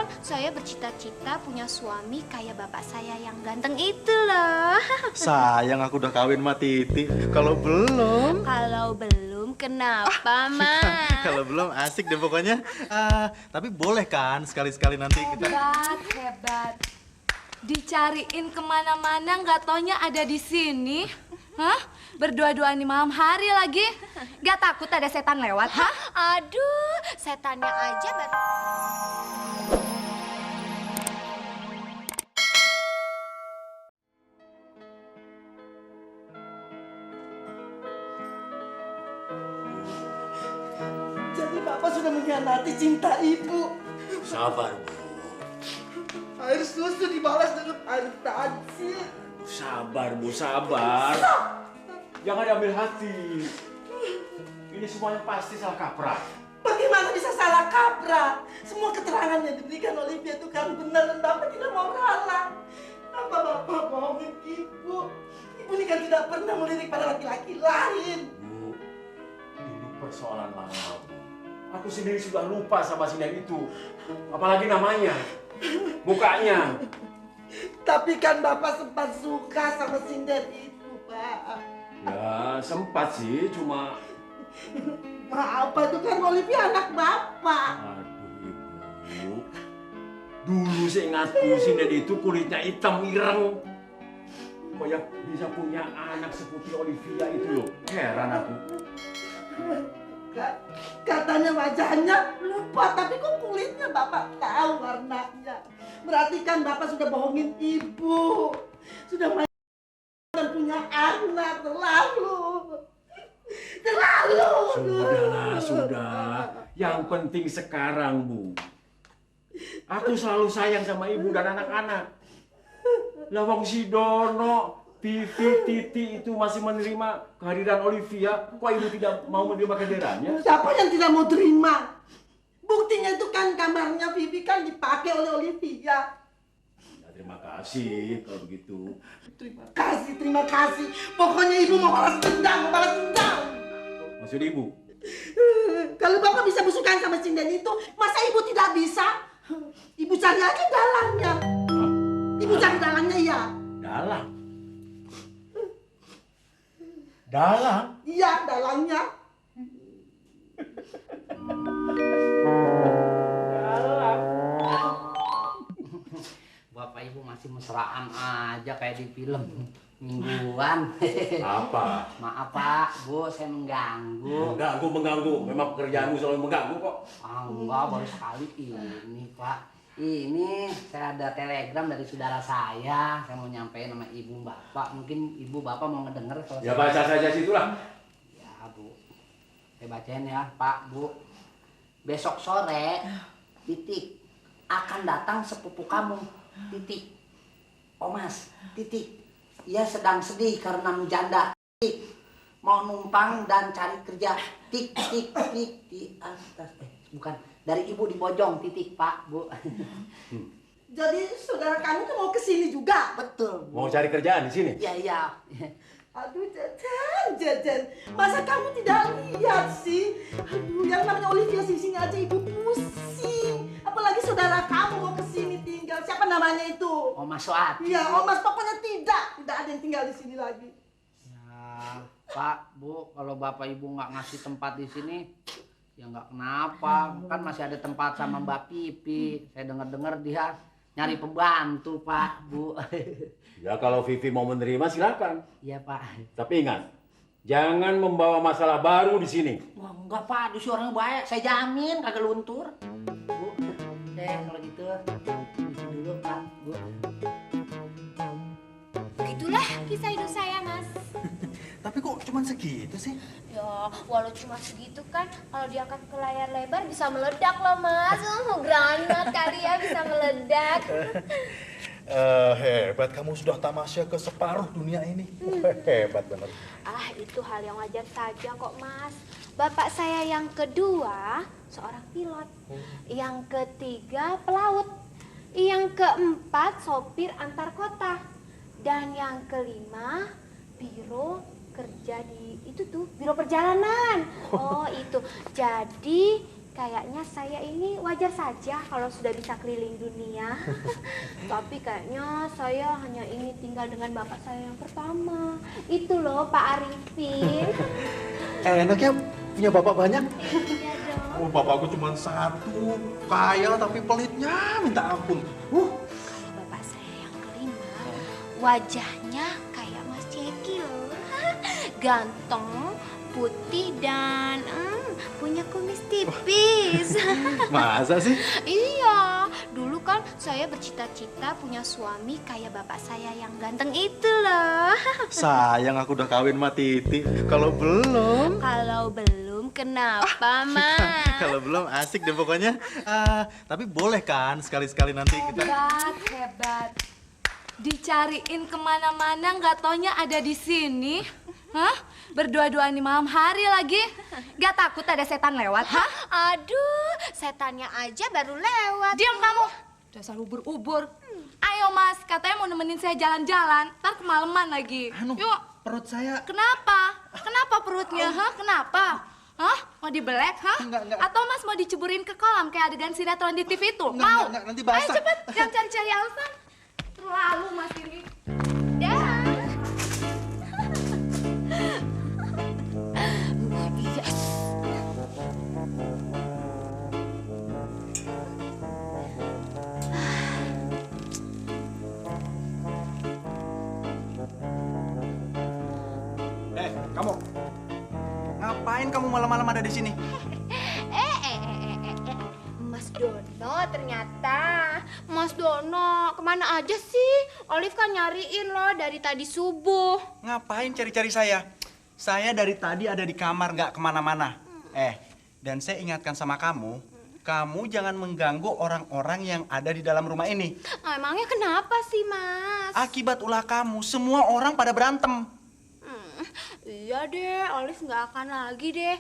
kan saya bercita-cita punya suami kayak bapak saya yang ganteng itu loh. Sayang aku udah kawin sama Titi. Kalau belum... Kalau belum kenapa, Mas? Kalau belum asik deh pokoknya. Tapi boleh kan sekali-sekali nanti kita... Hebat. Dicariin kemana-mana nggak taunya ada di sini. Hah? Berdua-duaan di malam hari lagi? Gak takut ada setan lewat, hah? Aduh, setannya aja Jadi Bapak sudah mengkhianati cinta Ibu. Sabar, Bu. Air susu dibalas dengan air tansi. Sabar, Bu, sabar. Jangan diambil hati. Ini semuanya pasti salah kaprah. Bagaimana bisa salah kaprah? Semua keterangan yang diberikan Olivia itu kan benar dan Bapak tidak mau ralat. Apa Bapak bohongin Ibu? Ibu ini kan tidak pernah melirik pada laki-laki lain. Bu, ini persoalan lama, Bu. Aku sendiri sudah lupa sama sinden itu. Apalagi namanya, mukanya. Tapi kan Bapak sempat suka sama sinden itu, Pak. Ya, sempat sih, cuma... Apa itu kan Olivia anak Bapak. Aduh, Ibu. Dulu seingatku sinden itu kulitnya hitam ireng. Kok ya bisa punya anak seperti Olivia itu loh. Heran aku. Katanya wajahnya lupa, tapi kok kulitnya Bapak tahu warnanya. Berarti kan Bapak sudah bohongin Ibu. Sudah main dan punya anak, terlalu. Sudahlah, sudah. Yang penting sekarang, Bu. Aku selalu sayang sama ibu dan anak-anak. Lawang si Dono, Vivi, Titi itu masih menerima kehadiran Olivia. Kok ibu tidak mau menerima kehadirannya? Siapa yang tidak mau terima? Buktinya itu kan kamarnya Vivi kan dipakai oleh Olivia. Ya, terima kasih kalau begitu. Terima kasih. Pokoknya ibu mau balas dendam, Maksud ibu? Kalau Bapak bisa besukan sama sinden itu, masa ibu tidak bisa? Ibu cari aja dalangnya. Hah? Ibu cari dalangnya ya? Dalang. Dalang? Iya, dalangnya. Dalang. Bapak Ibu masih mesraan aja kayak di film mingguan. Apa? Maaf Pak, Bu, saya mengganggu. Mengganggu. Memang pekerjaanmu selalu mengganggu kok. Enggak, baru sekali ini Pak. Ini saya ada telegram dari saudara saya. Saya mau nyampein sama Ibu Bapak. Mungkin Ibu Bapak mau ngedenger kalau Ya baca saja situlah. Ya Bu, saya bacain ya Pak, Bu. Besok sore, titik, akan datang sepupu kamu, titik. Omas, titik. Ia sedang sedih karena menjanda, titik. Mau numpang dan cari kerja, tik, tik, tik, di atas. Bukan, dari ibu di pojong, titik Pak, Bu. Jadi saudara kamu tuh mau kesini juga? Betul, Bu. Mau cari kerjaan di sini? Iya. Aduh, Jajan. Masa kamu tidak lihat sih? Aduh, yang namanya Olivia di sini aja ibu pusing. Apalagi saudara kamu mau kesini tinggal. Siapa namanya itu? Omas Soati. Iya, Omas pokoknya tidak ada yang tinggal di sini lagi. Ya, Pak, Bu, kalau Bapak Ibu nggak ngasih tempat di sini, ya nggak kenapa. Kan masih ada tempat sama Mbak Pipi. Saya dengar-dengar dia nyari pembantu, Pak, Bu. Ya kalau Vivi mau menerima silakan. Iya, Pak. Tapi ingat, jangan membawa masalah baru di sini. Wah, enggak, Pak. Dia orangnya baik. Saya jamin kagak luntur. Bu, kalau gitu, isi dulu, Pak, Bu. Begitulah kisah hidup saya, Mas. Tapi kok cuma segitu sih? Ya, walau cuma segitu kan, kalau diangkat ke layar lebar bisa meledak loh, Mas. Granat kali ya bisa meledak. Hebat, kamu sudah tamasya ke separuh dunia ini. Hebat bener. Ah, itu hal yang wajar saja kok, Mas. Bapak saya yang kedua seorang pilot, yang ketiga pelaut, yang keempat sopir antar kota, dan yang kelima biro kerja di itu tuh, biro perjalanan. Oh, itu. Jadi kayaknya saya ini wajar saja kalau sudah bisa keliling dunia. Tapi kayaknya saya hanya ingin tinggal dengan bapak saya yang pertama. Itu loh Pak Arifin. Enaknya punya bapak banyak. Iya dong. Oh, bapakku cuma satu, kaya tapi pelitnya minta ampun. Kalau bapak saya yang kelima, wajahnya kayak Mas Jeki loh. Ganteng, putih dan punya kumis tipis. Masa sih? Iya, dulu kan saya bercita-cita punya suami kayak bapak saya yang ganteng itu loh. Sayang aku udah kawin sama Titi. Kalau belum, Kalau belum, kenapa, Mas? kalau belum asik deh pokoknya. Tapi boleh kan sekali-sekali nanti kita. Hebat, hebat. Dicariin kemana-mana nggak taunya ada di sini. Hah? Berdua-dua nih malam hari lagi. Nggak takut ada setan lewat, hah? Aduh, setannya aja baru lewat. Diam kamu. Dasar ubur-ubur. Ayo Mas, katanya mau nemenin saya jalan-jalan. Ntar kemalaman lagi. Yuk. Perut saya. Kenapa? Kenapa perutnya, hah? Kenapa? Hah? Mau dibelek, hah? Enggak. Atau Mas mau diceburin ke kolam kayak adegan sinetron di TV itu? Mau? Enggak, nanti basah. Ayo cepet, jangan cari-cari alasan. Terlalu Mas ini. Dah. Yes. Kamu ngapain kamu malam-malam ada di sini? Mas Dono ternyata. Mas Dono, kemana aja sih? Olive kan nyariin loh dari tadi subuh. Ngapain cari-cari saya? Saya dari tadi ada di kamar, nggak kemana-mana. Dan saya ingatkan sama kamu, kamu jangan mengganggu orang-orang yang ada di dalam rumah ini. Emangnya kenapa sih, Mas? Akibat ulah kamu, semua orang pada berantem. Iya deh, Olive nggak akan lagi deh.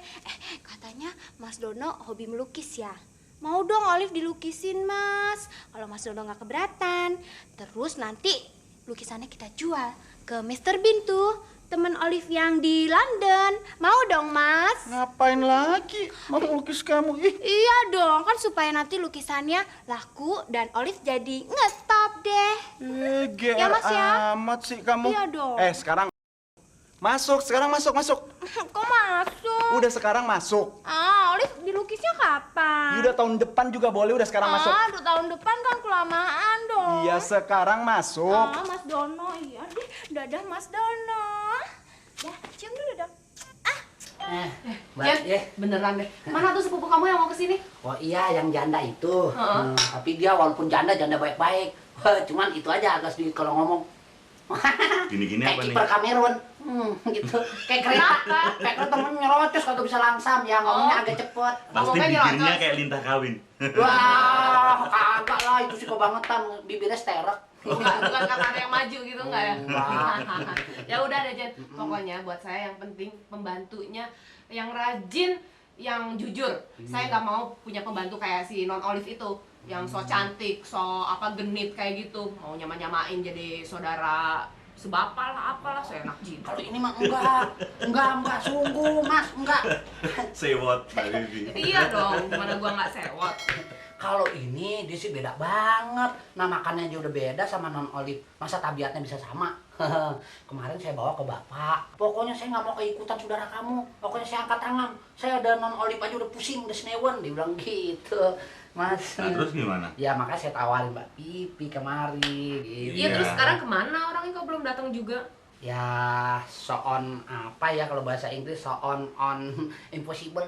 Katanya Mas Dono hobi melukis ya? Mau dong Olive dilukisin, Mas. Kalau Mas Dono nggak keberatan. Terus nanti lukisannya kita jual ke Mr. Bean tuh, temen Olive yang di London. Mau dong, Mas? Ngapain lagi mau lukis kamu? Iya dong, kan supaya nanti lukisannya laku dan Olive jadi ngetop deh. GR Ya, Mas, ya? amat sih kamu. Iya dong. Sekarang sekarang masuk. Kok masuk? Udah sekarang masuk. Olive dilukisnya kapan? Udah tahun depan juga boleh, udah sekarang masuk. Aduh, tahun depan kan kelamaan dong. Iya, sekarang masuk. Mas Dono, iya deh. Dadah Mas Dono. Dah, cium dulu dong. Mbak, Beneran deh. Mana tuh sepupu kamu yang mau kesini? Oh iya, yang janda itu. Tapi dia walaupun janda baik-baik. Cuman itu aja agak sedikit kalau ngomong. Gini-gini Kayak apa nih? kiper Kamerun. Gitu. Kayak kereta. Kayak kereta nyerocos kagak bisa langsam. Ya ngomongnya agak cepet. Pasti bibirnya kayak lintah kawin. Wah, kagak lah. Itu sih kebangetan. Bibirnya sterek. Bukan karena ada yang maju gitu nggak ya? Enggak. Ya udah deh Jen, pokoknya buat saya yang penting pembantunya yang rajin, yang jujur. Saya nggak mau punya pembantu kayak si Non Olive itu, yang so cantik, so genit kayak gitu, mau nyamain jadi saudara sebapa lah apalah, saya enak jitu. Kalau ini mah enggak, sungguh Mas, enggak. Sewot, Mbak Bibi. Iya dong, gimana gua nggak sewot. Kalau ini dia sih beda banget. Nah makannya aja udah beda sama Non Olive. Masa tabiatnya bisa sama? Kemarin saya bawa ke bapak. Pokoknya saya nggak mau keikutan saudara kamu. Pokoknya saya angkat tangan. Saya ada Non Olive aja udah pusing, udah senewan. Dia bilang gitu, Mas. Nah, terus gimana? Ya makanya saya tawarin Mbak Pipi kemari. Gitu. Iya terus sekarang kemana orangnya kok belum datang juga? Ya so on apa ya kalau bahasa Inggris, so on impossible.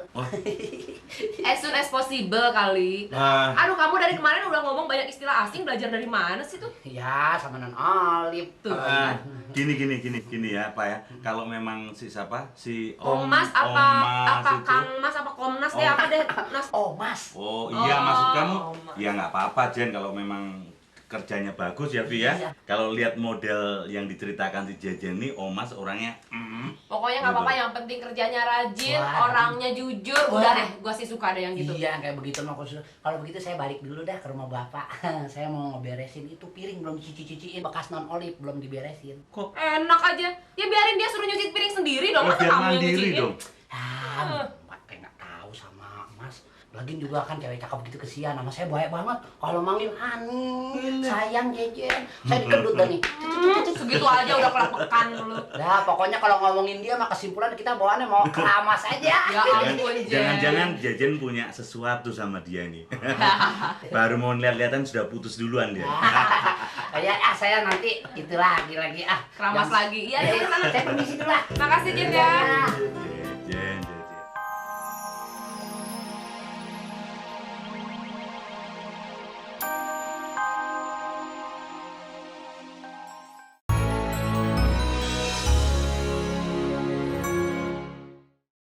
As soon as possible kali. Aduh, kamu dari kemarin udah ngomong banyak istilah asing, belajar dari mana sih tuh? Ya sama Non Olive Tuh. Gini ya, Pak ya. Kalau memang si siapa? Si Komnas Om apa Mas itu. Kang Mas apa Komnas deh apa deh? Nas. Oh Mas. Oh iya, maksud kamu? Om Mas. Ya nggak apa-apa, Jen, kalau memang kerjanya bagus ya, Vi ya. Iya. Kalau lihat model yang diceritakan si Jejen ini, Omas orangnya Pokoknya nggak apa-apa, yang penting kerjanya rajin, Wah. orangnya jujur. Wah. Udah deh, gua sih suka deh yang gitu. Iya kayak begitu mah kalau begitu saya balik dulu dah ke rumah bapak. Saya mau ngeberesin itu piring belum dicuci-cuciin, bekas Non Olive belum diberesin. kok Enak aja. Ya biarin dia suruh nyuci piring sendiri dong. Masa biar kamu yang mandiri nyuciin? dong. Mbak kayak nggak tahu sama Mas. Lagian juga kan cewek cakep gitu kesian sama saya baik banget. Kalau manggil Hani, sayang Jejen, saya dikedut dah nih. Segitu aja udah kelapekan lu. Nah, pokoknya kalau ngomongin dia mah kesimpulan kita bawaannya mau keramas aja. Ya ampun, Jen. Jangan-jangan Jejen punya sesuatu sama dia nih. Baru mau lihat-lihatan sudah putus duluan dia. Ya, saya nanti itu lagi Keramas lagi. Iya, Saya permisi dulu lah. Makasih, Jen ya.